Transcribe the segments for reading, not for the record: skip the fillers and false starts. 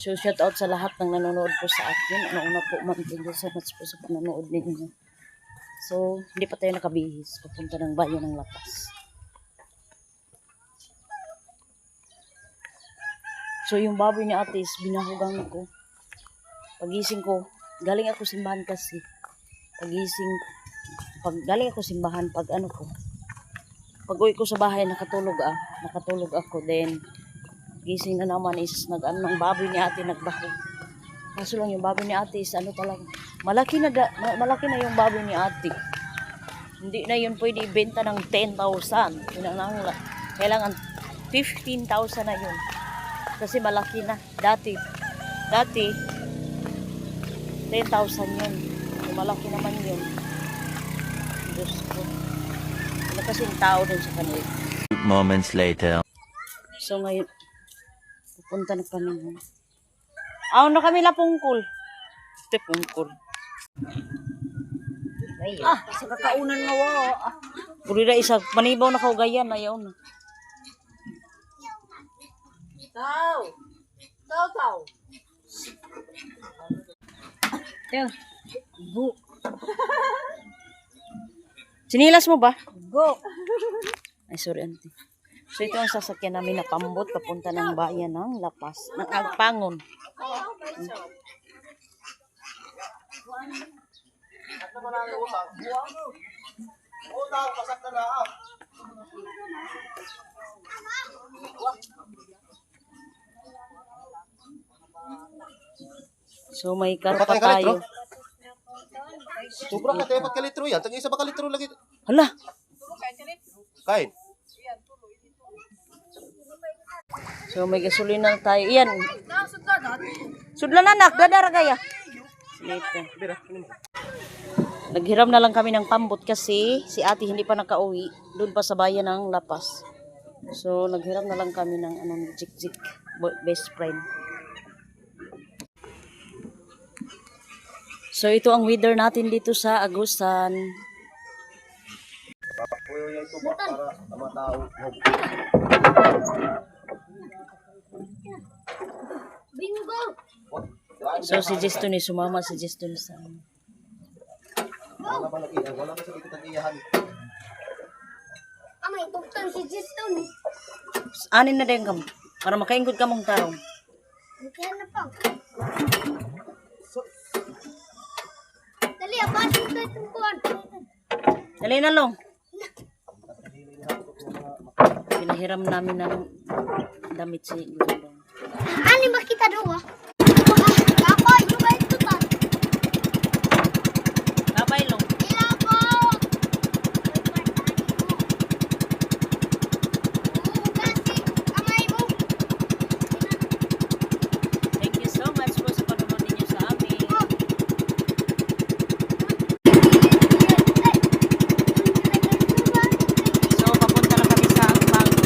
So, shout out sa lahat ng nanonood po sa akin. Una po, ma'am, thank you so much po sa panonood ninyo. So, hindi pa tayo nakabihis. Papunta ng bayan ng Lapas. So, yung baboy ni ate is binahugang ko. Pagising ko, galing ako simbahan kasi. Galing ako simbahan, pag uwi ko sa bahay, nakatulog ako. Then, gising na naman is ng baboy ni ate nagbahog. Kaso lang yung baboy ni ate is talaga. Malaki na yung baboy ni ate. Hindi na yun pwede ibenta ng 10,000. Kailangan 15,000 na yun. Kasi malaki na. Dati 10,000 yun. So, malaki naman yun. Diyos ko. Wala kasing tao dun sa kanila. Moments later. So ngayon, pupunta na kami. Na kami lapungkol. Pungkol. Sa kakaunan nga wa. Puri na isa, manibaw na kaugayan, ayaw na. Tao. Go. Sinilas mo ba? Go. Ay, sorry, auntie. So, ito ang sasakyan namin na pambot papunta ng bayan ng Lapas. Ng Agpangon. So, may karpa tayo. Sobra ka tayo, 4 litro yan. Tag-isa ba ka litro lagi? Hala! Kain. So, may gasolina tayo. Iyan. Sudlan anak, dadara kaya. Later. Naghiram na lang kami ng pambot kasi si ate hindi pa nakauwi. Doon pa sa bayan ng Lapas. So, naghiram na lang kami ng jik-jik best friend. So, ito ang weather natin dito sa Agusan. Para mga tao. Bingo! So, si Justin sumama si Justin sa Wala ba lagi? Wala ba sa dito tag-iyahan? May tuktan si Justin. anin na din kam para makaingkod ka mong tarong. Kaya na pa. Dali, abasin ko itong kuwan. Dali na long. Pinahiram namin ng damit si Gulong. Ani makita doon ah. Kapoy, yung ba ito ta? Kapay long. Ilabot! Amay mo. Thank you so much po sa panonood ninyo sa amin. So, papunta na kami sa Agpangon.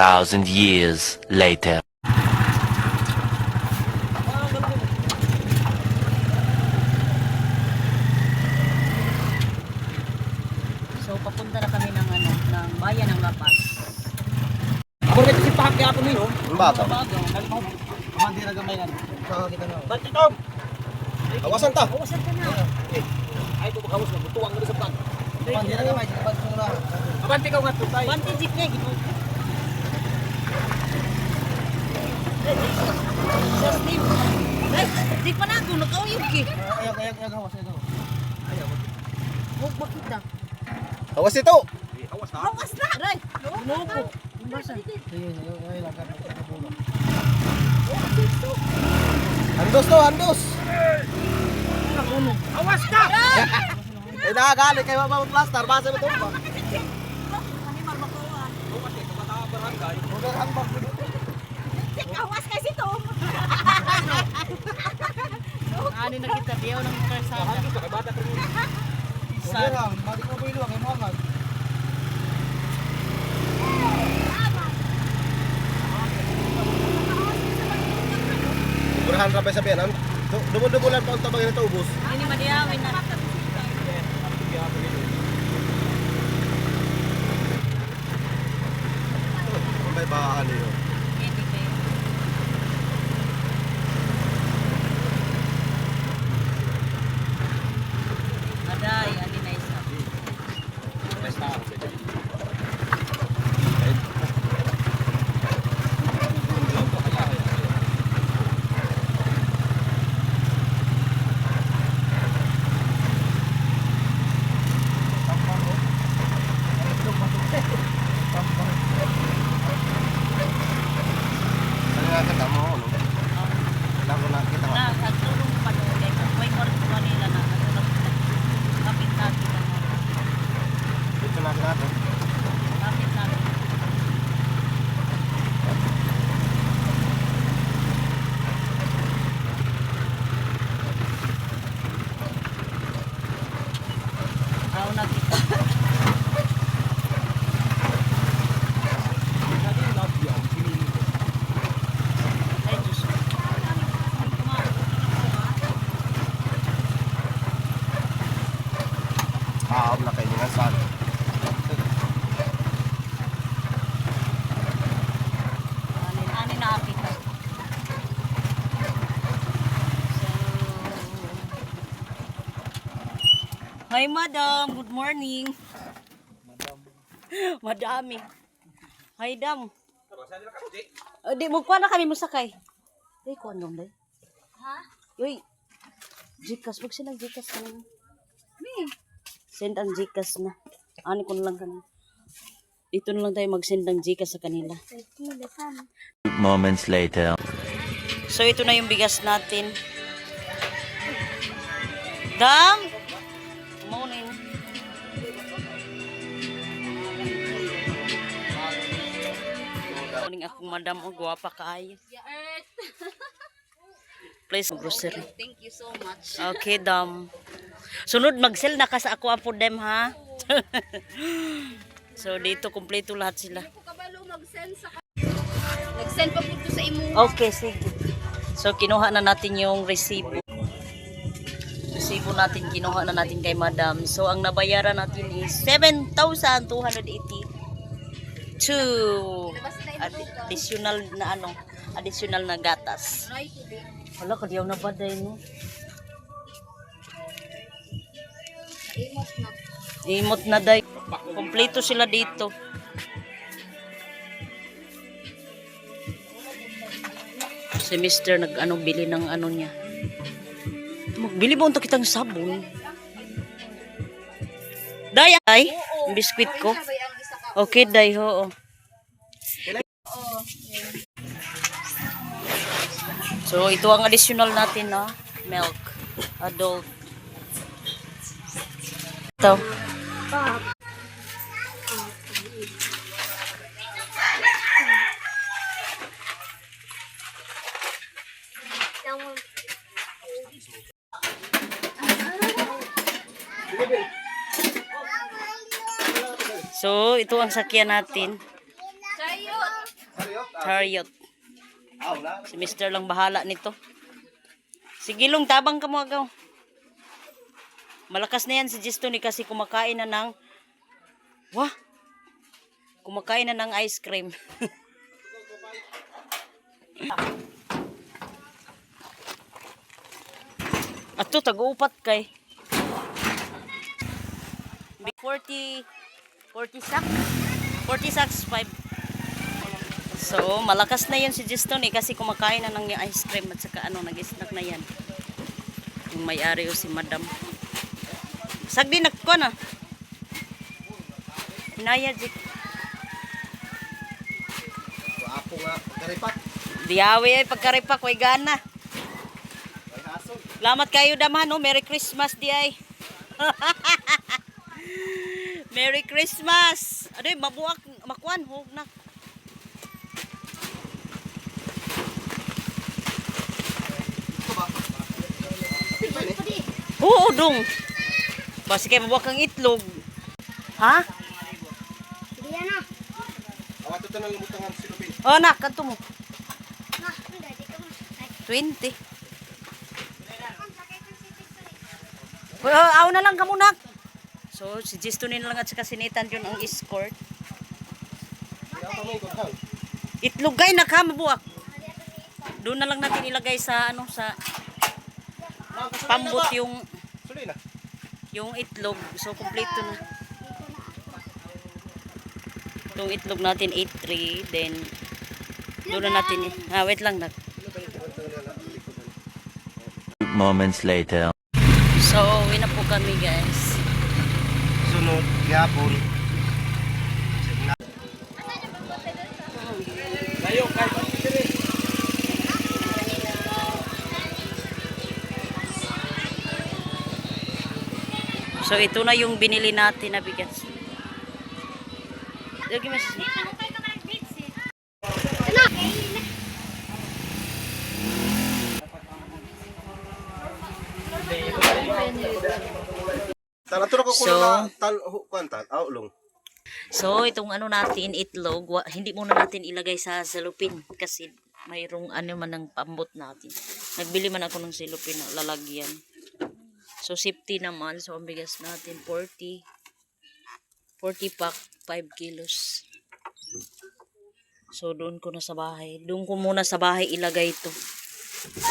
2,000 years later. So papunta na kami ng ano, ng bayan ng Lapas. Ako rin si Pak kaya po niyo. Ang bata. Kamandi na gamay kan. Nakakita na. Ba't ito? Awasan ta. Awasan ka na. Ay ito bakawas na butuang na sa pan. Kamandi na gamay, ba't mo na. Abante ka nga tutay. Banti jeep na gino. Sa Steve. Ay, di pa na ako nakauyog ki. Ayaw gawas ito. Ayaw. Huwag makita. Awas ito. Awas na. Awas na. Ray. Nuko. Umbasan. Ayun, ay lagat sa puno. Andos to, andos. Awas ka. Eh nakagali kay Mama Plaster, basa mo to ba? Awas kasi to. Ani na kita diyaw ng karsada. Bata ko. Sad. Mati ko bilo kay Muhammad. Burahan ra pa sa pianan. Dumo-dumulan pa ang tabang ito ubos. Ini madiyawin na. May baan niyo. Hindi kayo. Aday, ani na isa. Ano nga kita mo, no? Laro na kita. Na, nagtulong pa doon. Kung may korpo nila na, kapit natin na. Dito na natin. Kapit natin. Ako na kita. Ay, Diyos ko. Na kayo nga saan. Ani na kita. Hi, madam. Good morning. Madami. Hi, dam. Di mo kuha na kami musakay. Ay, kuha nung day. Ha? Uy. Gcash. Huwag silang Gcash kanina. Send ang Gcash na. Ani ko na lang kanina. Dito na lang tayo mag-send ng Gcash sa kanila. Moments later. So, ito na yung bigas natin. Dam! Morning. Morning akong madam. O, guwapa kaayo. Please, grocery. Thank you so much. Okay, dam. Sunod, mag-sell na ka sa ako apo dem, ha? So, dito, kumpleto lahat sila. Nag-send pa po sa imo. Okay, sige. So, kinuha na natin yung resibo. Resibo natin, kinuha na natin kay madam. So, ang nabayaran natin is 7,282. Additional na ano, additional na gatas. Wala, kadiyaw na ba dahil no? Imot na dahil. Kompleto sila dito. Si Mr. nag-ano, bili ng ano niya. Magbili mo untuk kitang sabon. Day, ay, ang biskwit ko. Okay, day, oo. So, ito ang additional natin na milk. Adult. Ito. So, ito ang sakyan natin. Chariot. Aw na. Si Mr. lang bahala nito. Sige Long, tabang ka mo agaw. Malakas na yan si Gistoni kasi kumakain na ng... Wah! Kumakain na ng ice cream. Ato, tag-uupat kay. 40 sacks? 40 sacks, 5. So, malakas na yun si Gistoni kasi kumakain na ng ice cream at saka nag-snack na yan. Yung may-ari o si Madam. Sagdi nagko na. Hinaya, Jik. Apo nga karipat. Diyawi ay pagkaripak, way gana. Ay hason. Salamat kayo daman, no? Merry Christmas, di ay. Merry Christmas! Adoy, mabuak, makuan, hug na. Oo, dong. Basi kayo mabuak ang itlog. Ha? Hindi yan na. Awa to tanang butangan silupin. Oh, nak, kanto mo. Ma, hindi ka mo. 20. Aw na lang ka muna. So, si Gistoni na lang at saka si Nathan yun ang escort. Ya kamay ko hang. Itlog gay na ka, mabuak. Doon na lang natin ilagay sa sa pambot Suloy na. yung itlog. So, kompleto na. Itong itlog natin 8-3. Then, doon na natin. Wait lang. Moments later. So, uwi na po kami guys. Sunod gyapon. Layo kay dire. So, ito na yung binili natin na bigas. Lagi mas. Tara ko So, na kwantan. Aw long. So, itong natin, itlog, hindi muna natin ilagay sa salupin kasi mayroong man ng pambot natin. Nagbili man ako ng salupin na lalagyan. So, 50 naman. So, ang bigas natin, 40 pack, 5 kilos. So, doon ko na sa bahay. Doon ko muna sa bahay ilagay ito.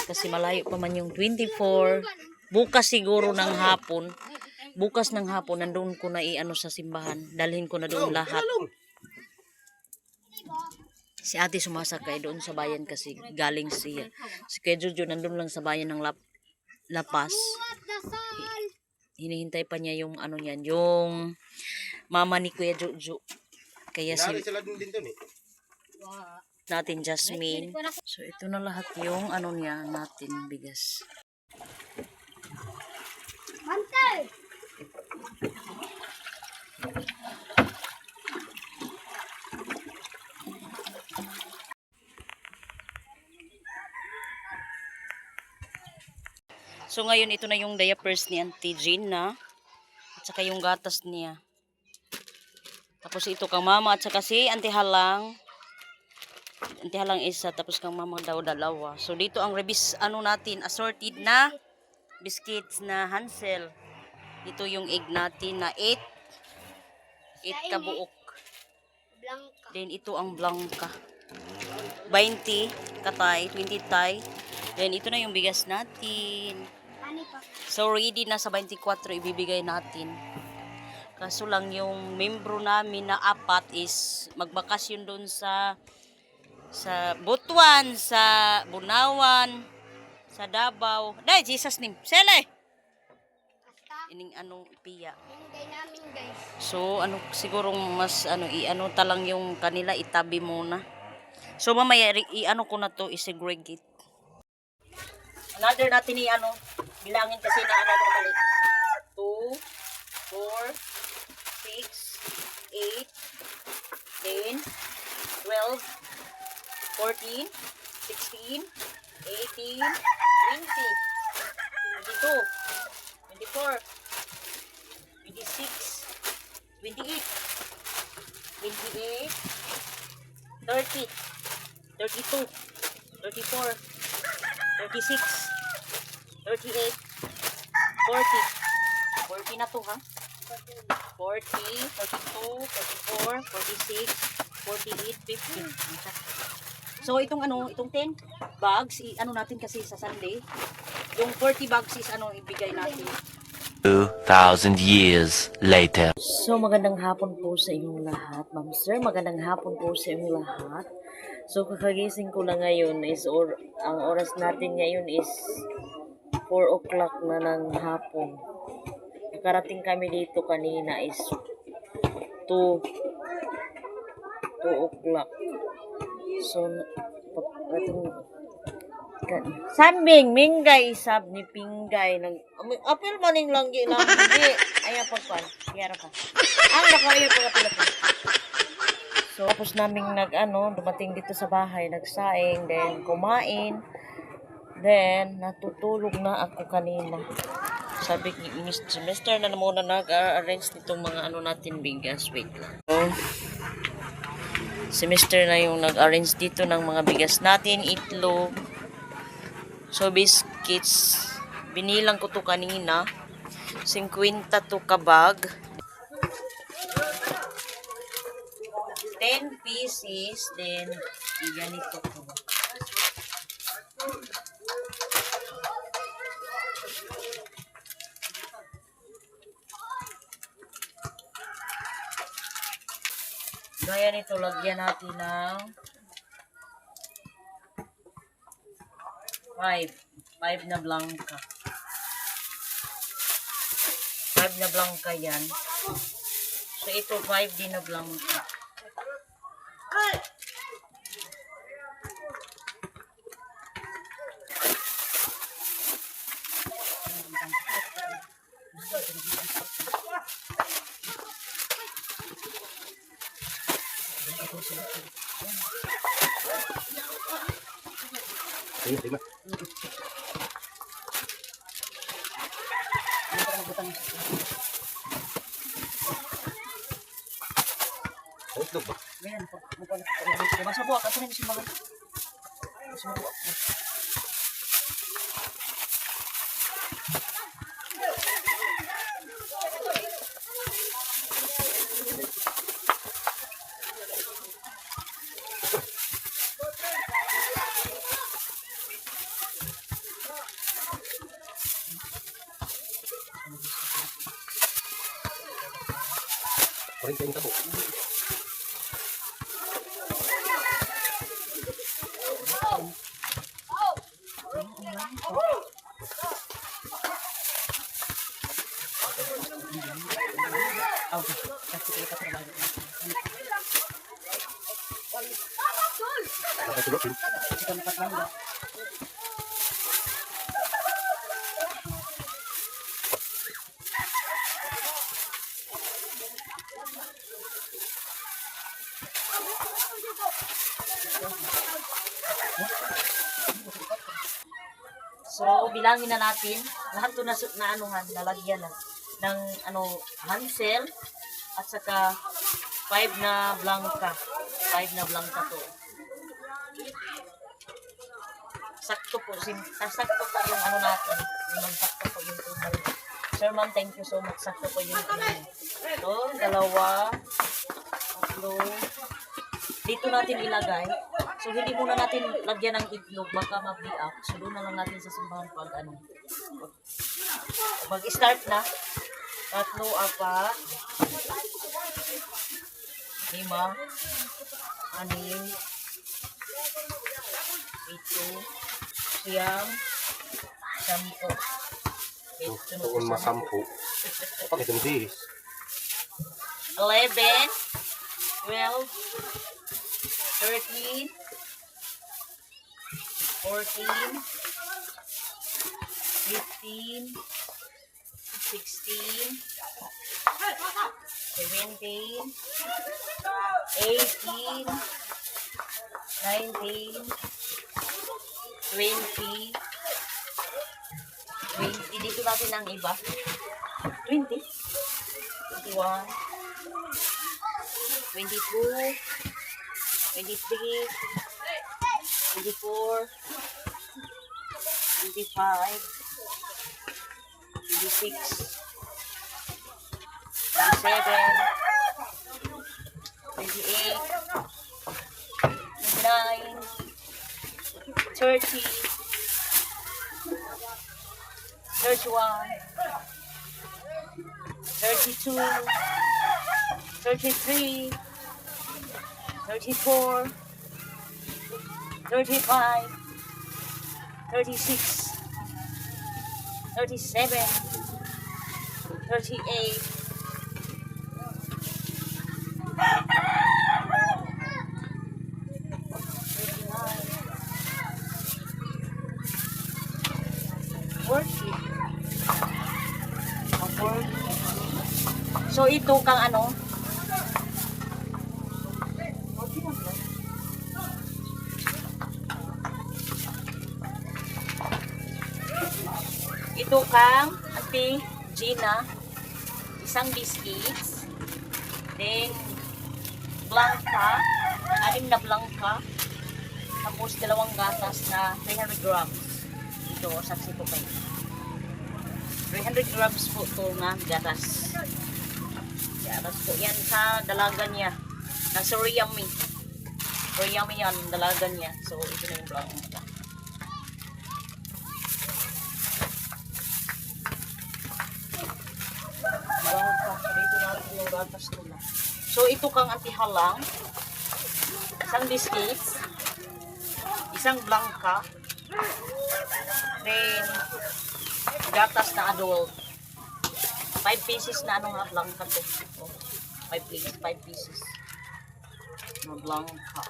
Kasi malayo pa man yung 24. Bukas siguro ng hapon. Bukas ng hapon, nandun ko na sa simbahan. Dalhin ko na doon lahat. Si ate sumasakay doon sa bayan kasi galing siya. Si Kuya Jojo nandun lang sa bayan ng Lapas. Hinihintay pa niya yung niyan, yung mama ni Kuya Jojo. Kaya Dari sila din to ni. natin Jasmine. So ito na lahat yung niya natin bigas. Mantay! So ngayon ito na yung diapers ni Auntie Gina at saka yung gatas niya. Tapos ito kang mama at saka si Auntie Halang. Auntie Halang isa tapos kang mama daw dalawa. So dito ang rebis natin assorted na biscuits na Hansel. Ito yung egg natin na 8 kabuok. Blanca. Then ito ang Blanca. 20 katay, 20 tay. Then ito na yung bigas natin. Ani pa. So ready na sa 24 ibibigay natin. Kaso lang yung membro namin na 4 is magbakasyon doon sa Butuan, sa Bunawan, sa Davao. Dai Jesus name. Sele. Ining piya. Hinday namin guys. So siguro mas talang yung kanila itabi muna. So mamaya ko na to i-segregate. Another natin bilangin kasi na ko mali. 2 4 6 8 10 12 14 16 18 20 22 24 26 28 28 30 32, 34, 36, 38, 40. 40 na to ha. 40, 42, 44, 46, 48, 50. So itong itong 10 bags, ano natin kasi sa Sunday. Yung 40 bags is ibigay natin. 2,000 years later. So magandang hapon po sa inyong lahat, ma'am sir. Magandang hapon po sa inyong lahat. So kakagising ko na ngayon is ang oras natin ngayon is 4 o'clock na ng hapon. Nakarating kami dito kanina is 2 o'clock. So Sambing, minggay, sab ni pinggay. Apil maning langgi lang. Hindi. Ayan, pagpan. Kiyara ka. Ang nakayo pagpapila pa. So, tapos naming dumating dito sa bahay, nagsaing, then kumain. Then, natutulog na ako kanina. Sabi ni Mr. na muna nag-arrange nitong mga natin bigas. Wait lang. So, si Mr. na yung nag-arrange dito ng mga bigas natin, itlog. So, biscuits, binilang ko to kanina. 50 to kabag. 10 pieces, then, ganito ko. Gaya nito, lagyan natin ng 5 na blanca. 5 na blanca yan. So, ito 5 din na blanca. Lima. Itlog ba? Ayan, masa buwak. Ito na yung simbahan. Paring kain tabo. So, bilangin na natin. Lahat to nalagyan ng hansel at saka 5 na blanca. 5 na blanca to. Sakto po. Sakto po yung natin. Sakto po yung total. Sir, ma'am, thank you so much. Sakto po yung ito, 2, 3. Dito natin ilagay. So, hindi muna natin lagyan ng itlog. Baka mag-react. So, doon na lang natin sa simbahan pag mag-start na. 3, 4, 5, 6, 7, 8, 9, 10, Tuon masampu. Pakai tumis. 11, 12, 13, 14, 15, 16, 17, 18, 19, 20, 20. Dito natin ang iba. 20, 21, 22, 23, 24, 25, 26, 27, 28, 29, 30, 31, 32, 33, 34, 35, 36, 37, 38, 40. So ito kang ano? Ito kang Ate Gina, isang biscuits, then Blanca, 6 na Blanca, tapos 2 gatas na 300 grams. Ito, saksi po kayo. 300 grams po ito na gatas. Gatas po yan sa dalaga niya. Nasa Riyami. Riyami yan, dalaga niya. So, ito na yung Blanca. So ito kang antihalang, isang biscuits, isang Blanca, then gatas na adult, 5 pieces na ano nga Blanca to. 5 pieces na Blanca,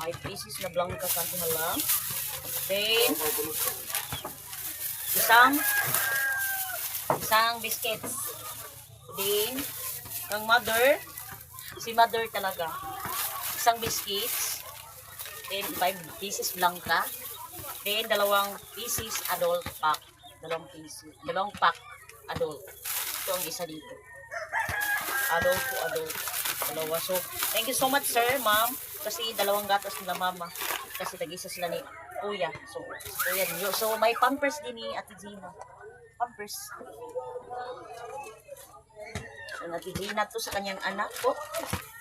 5 pieces na Blanca sa antihalang, then isang biscuits. Then, kang mother, si mother talaga, isang biscuits, then 5 pieces Blanca, then 2 pieces adult pack, 2 pack adult. Ito ang isa dito. Adult to adult. 2. So, thank you so much sir, ma'am, kasi 2 gatas nila mama, kasi tag-isa sila ni kuya. So, may pampers din ni Ate Gina. Pampers. So, Ate Gina to sa kanyang anak po.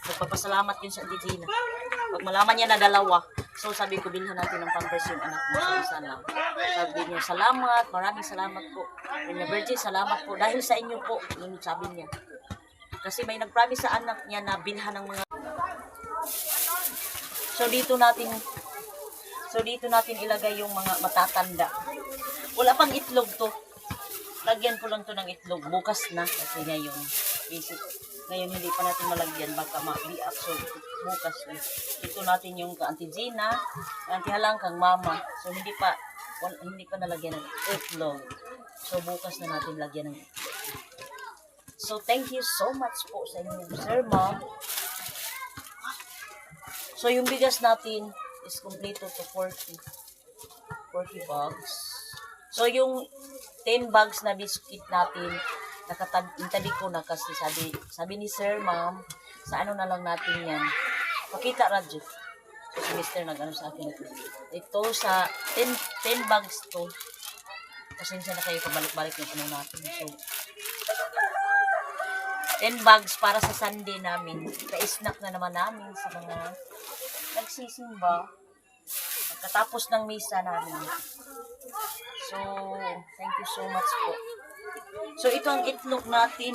Nagpapasalamat yun sa Ate Gina. Pag malaman niya na 2, so sabi ko bilhan natin ng pampers yung anak mo sa isa lang. Sabi niya, salamat, maraming salamat po. Kanya Virgin, salamat po. Dahil sa inyo po, yun sabi niya. Kasi may nag-promise sa anak niya na bilhan ng mga... So dito natin ilagay yung mga matatanda. Wala pang itlog to. Lagyan ko lang to ng itlog. Bukas na. Kasi ngayon hindi pa natin malagyan. Baka ma-react. So, bukas na. Ito natin yung ka-Auntie Gina. Ka-Auntie kang mama. So, hindi pa nalagyan ng itlog. So, bukas na natin lagyan ng itlog. So, thank you so much po sa inyo, sir, ma'am. So, yung bigas natin is kompleto to 40 bags. So, yung 10 bags na biscuit natin, nakatadi ko na kasi sabi ni sir, ma'am, sa ano na lang natin yan. Pakita, Radyo. So, si Mr. nag-ano sa akin ito. Ito sa 10 bags to. Pasensya na kayo pabalik-balik yung ano natin. So, 10 bags para sa Sunday namin. Ka-snack na naman namin sa mga nagsisimba. Pagkatapos ng misa namin. So, thank you so much po. So, ito ang itlog natin.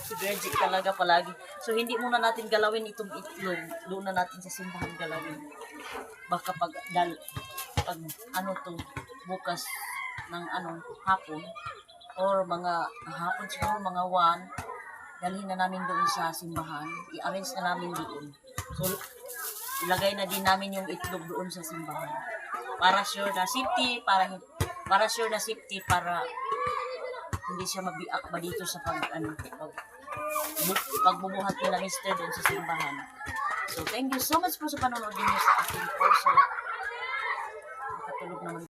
Si Virgin talaga palagi. So, hindi muna natin galawin itong itlog. Doon na natin sa simbahan galawin. Baka pag bukas ng hapon, or mga hapon siguro, mga 1, dalhin na namin doon sa simbahan. I-arrange na namin doon. So, ilagay na din namin yung itlog doon sa simbahan. Para sure na safety, para hindi siya mabiak ba dito sa pagbubuhat nila Mr. doon sa simbahan. So, thank you so much po sa panonood niyo sa aking course. Nakatulog naman